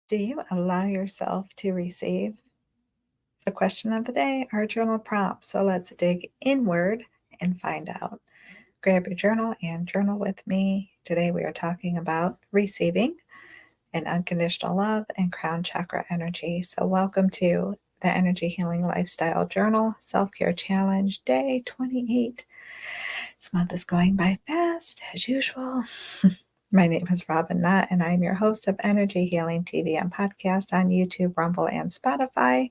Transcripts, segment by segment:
Do you allow yourself to receive? It's the question of the day, our journal prompt. So let's dig inward and find out. Grab your journal and journal with me. Today we are talking about receiving and unconditional love and crown chakra energy. So welcome to the Energy Healing Lifestyle Journal Self-Care Challenge Day 28. This month is going by fast as usual. My name is Robin Knott, and I'm your host of Energy Healing TV and podcast on YouTube, Rumble, and Spotify,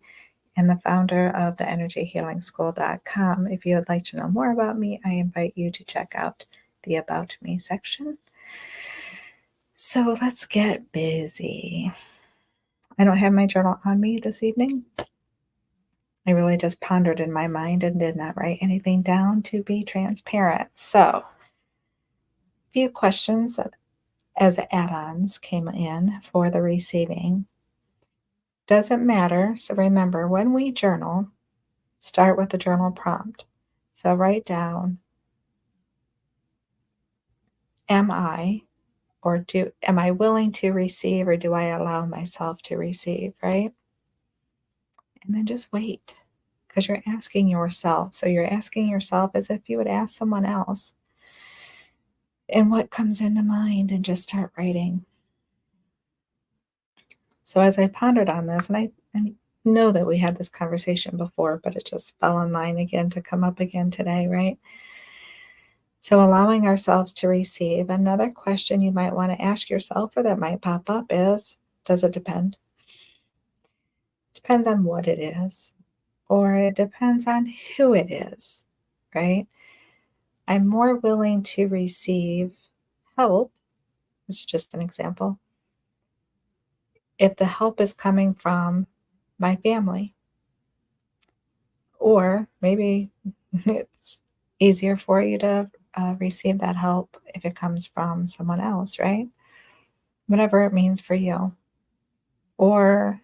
and the founder of the energyhealingschool.com. If you would like to know more about me, I invite you to check out the About Me section. So let's get busy. I don't have my journal on me this evening. I really just pondered in my mind and did not write anything down to be transparent. So, a few questions as add-ons came in for the receiving. Doesn't matter. So remember, when we journal, start with the journal prompt. So write down, am I willing to receive, or do I allow myself to receive, right? And then just wait, because you're asking yourself. So you're asking yourself as if you would ask someone else. And what comes into mind, and just start writing. So as I pondered on this, and I know that we had this conversation before, but it just fell in line again to come up again today, right? So allowing ourselves to receive. Another question you might want to ask yourself, or that might pop up, is, does it depend? Depends on what it is, or it depends on who it is, right? I'm more willing to receive help. This is just an example. If the help is coming from my family, or maybe it's easier for you to receive that help if it comes from someone else, right? Whatever it means for you. Or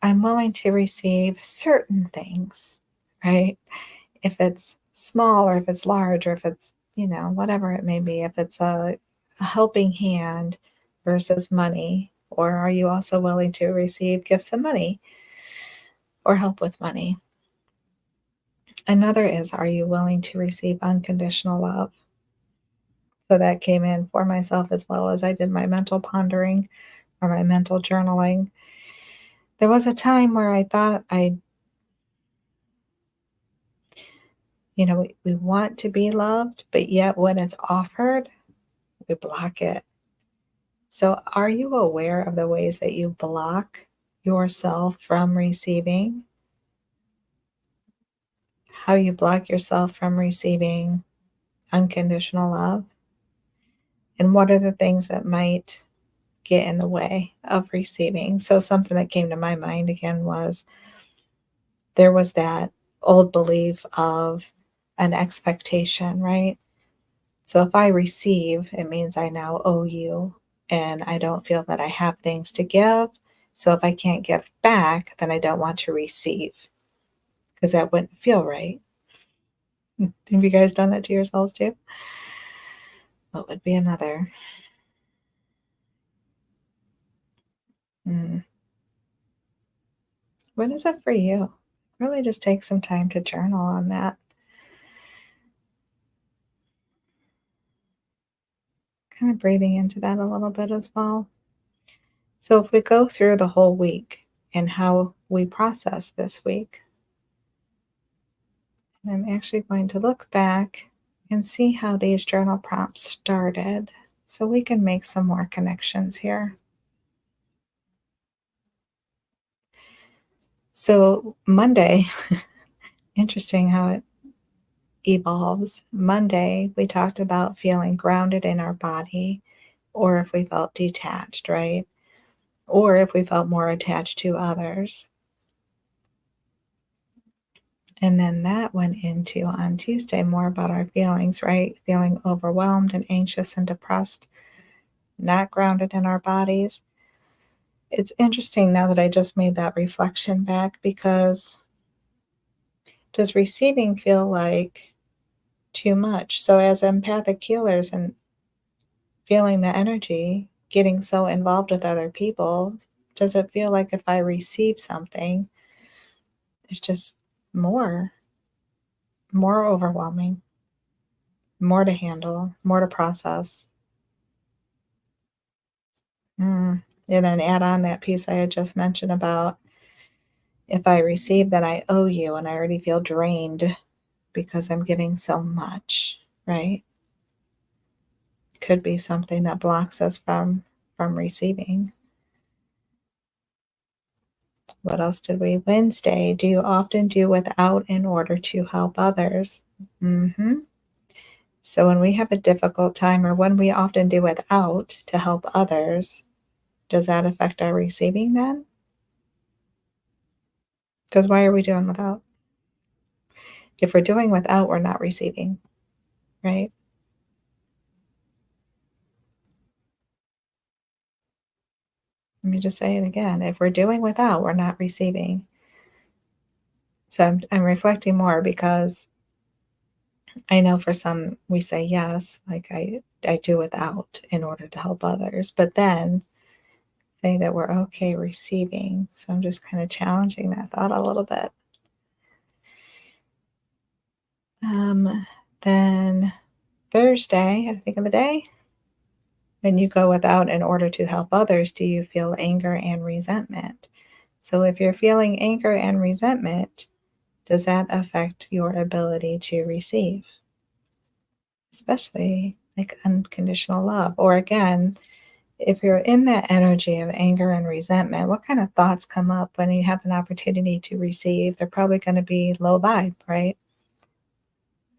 I'm willing to receive certain things, right? If it's small, or if it's large, or if it's, whatever it may be, if it's a helping hand versus money, or are you also willing to receive gifts of money or help with money? Another is, are you willing to receive unconditional love? So that came in for myself as well as I did my mental pondering or my mental journaling. There was a time where I thought we want to be loved, but yet when it's offered, we block it. So are you aware of the ways that you block yourself from receiving? How you block yourself from receiving unconditional love? And what are the things that might get in the way of receiving? So something that came to my mind again was, there was that old belief of an expectation, right? So if I receive, it means I now owe you, and I don't feel that I have things to give. So if I can't give back, then I don't want to receive, because that wouldn't feel right. Have you guys done that to yourselves too? What would be another? What is it for you? Really just take some time to journal on that. Kind of breathing into that a little bit as well. So if we go through the whole week and how we process this week, and I'm actually going to look back and see how these journal prompts started, so we can make some more connections here. So Monday, interesting how it evolves. Monday, we talked about feeling grounded in our body, or if we felt detached, right? Or if we felt more attached to others. And then that went into, on Tuesday, more about our feelings, right? Feeling overwhelmed and anxious and depressed, not grounded in our bodies. It's interesting now that I just made that reflection back, because does receiving feel like too much? So as empathic healers and feeling the energy, getting so involved with other people, does it feel like if I receive something, it's just more overwhelming, more to handle, more to process? And then add on that piece I had just mentioned about if I receive, then I owe you, and I already feel drained because I'm giving so much, right? Could be something that blocks us from receiving. What else did we? Wednesday, do you often do without in order to help others? So when we have a difficult time, or when we often do without to help others, does that affect our receiving then? Because why are we doing without? If we're doing without, we're not receiving, right? Let me just say it again. If we're doing without, we're not receiving. So I'm reflecting more because I know for some we say yes, like I do without in order to help others, but then say that we're okay receiving. So I'm just kind of challenging that thought a little bit. Then Thursday, I think of the day, when you go without in order to help others, do you feel anger and resentment? So if you're feeling anger and resentment, does that affect your ability to receive? Especially like unconditional love. Or again, if you're in that energy of anger and resentment, what kind of thoughts come up when you have an opportunity to receive? They're probably going to be low vibe, right?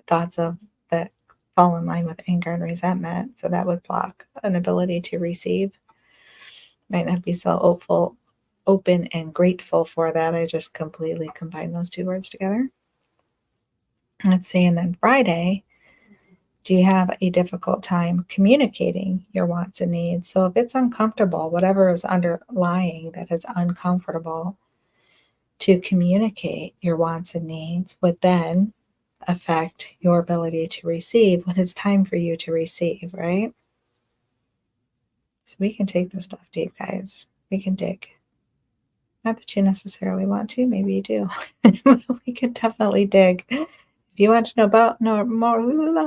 Thoughts of that fall in line with anger and resentment. So that would block an ability to receive. Might not be so hopeful, open, and grateful for that. I just completely combined those two words together. Let's see. And then Friday, do you have a difficult time communicating your wants and needs? So if it's uncomfortable, whatever is underlying that is uncomfortable to communicate your wants and needs would then affect your ability to receive when it's time for you to receive, right? So we can take this stuff deep, guys. We can dig. Not that you necessarily want to, maybe you do. We can definitely dig. If you want to know more,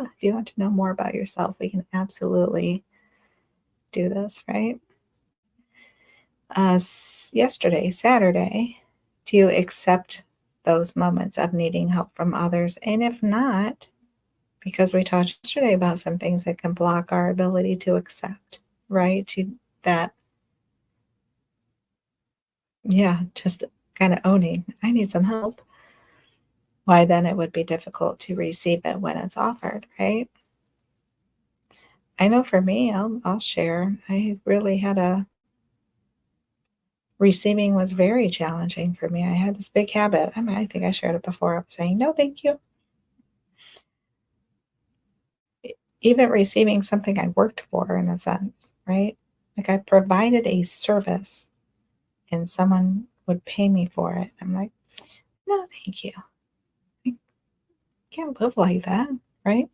if you want to know more about yourself, we can absolutely do this, right? Yesterday, Saturday, do you accept those moments of needing help from others? And if not, because we talked yesterday about some things that can block our ability to accept, right? To that, yeah, just kind of owning, I need some help. Why then it would be difficult to receive it when it's offered, right? I know for me, I'll share. I really had receiving was very challenging for me. I had this big habit. I mean, I think I shared it before of saying, no, thank you. Even receiving something I worked for in a sense, right? Like I provided a service and someone would pay me for it. I'm like, no, thank you. I can't live like that, right?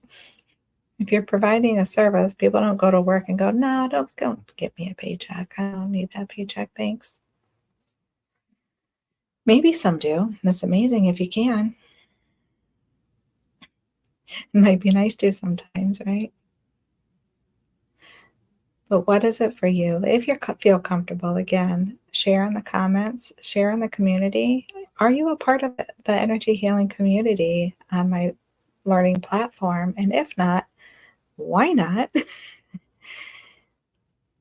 If you're providing a service, people don't go to work and go, no, don't get me a paycheck. I don't need that paycheck, thanks. Maybe some do. That's amazing if you can. It might be nice to sometimes, right? But what is it for you? If you feel comfortable, again, share in the comments, share in the community. Are you a part of the energy healing community on my learning platform? And if not, why not?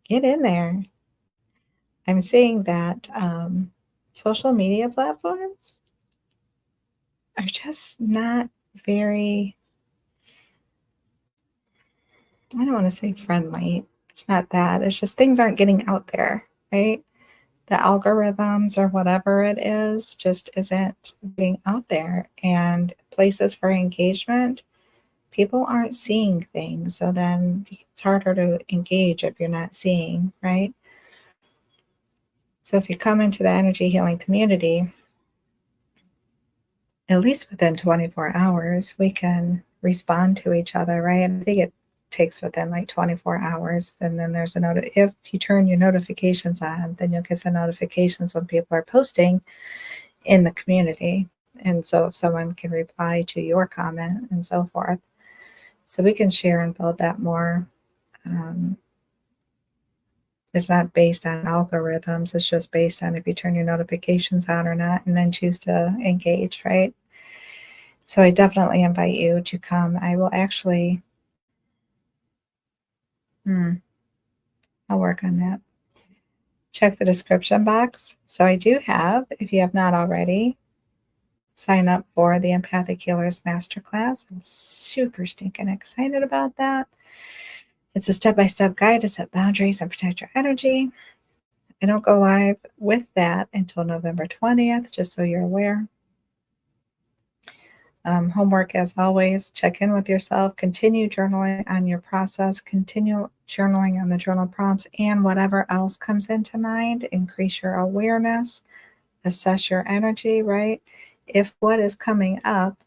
Get in there. I'm seeing that social media platforms are just not very, I don't want to say friendly. It's not that. It's just things aren't getting out there, right? The algorithms or whatever it is just isn't getting out there. And places for engagement, people aren't seeing things. So then it's harder to engage if you're not seeing, right? So if you come into the energy healing community, at least within 24 hours, we can respond to each other, right? And I think it takes within like 24 hours. And then there's if you turn your notifications on, then you'll get the notifications when people are posting in the community. And so if someone can reply to your comment and so forth. So we can share and build that more. It's not based on algorithms. It's just based on if you turn your notifications on or not, and then choose to engage, right? So I definitely invite you to come. I will actually, I'll work on that. Check the description box. So I do have, if you have not already, sign up for the Empathic Healers Masterclass. I'm super stinking excited about that. It's a step-by-step guide to set boundaries and protect your energy. I don't go live with that until November 20th, just so you're aware. Homework, as always, check in with yourself, continue journaling on your process, continue journaling on the journal prompts, and whatever else comes into mind. Increase your awareness, assess your energy, right? If what is coming up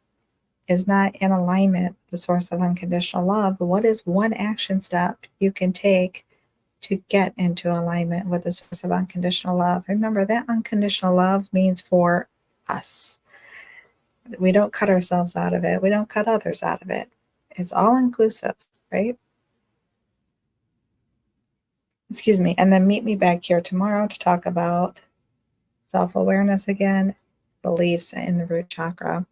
is not in alignment with the source of unconditional love, what is one action step you can take to get into alignment with the source of unconditional love? Remember, that unconditional love means for us. We don't cut ourselves out of it. We don't cut others out of it. It's all inclusive, right? Excuse me. And then meet me back here tomorrow to talk about self-awareness again, beliefs in the root chakra.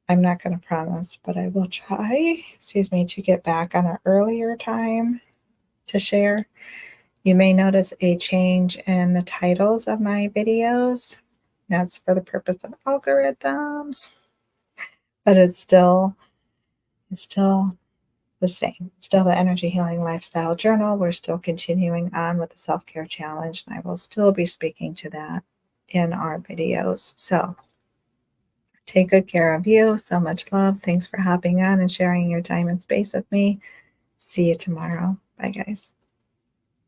I'm not going to promise, but I will try, to get back on an earlier time to share. You may notice a change in the titles of my videos. That's for the purpose of algorithms, but it's still the same. It's still the Energy Healing Lifestyle Journal. We're still continuing on with the self-care challenge, and I will still be speaking to that in our videos. So take good care of you. So much love. Thanks for hopping on and sharing your time and space with me. See you tomorrow. Bye, guys.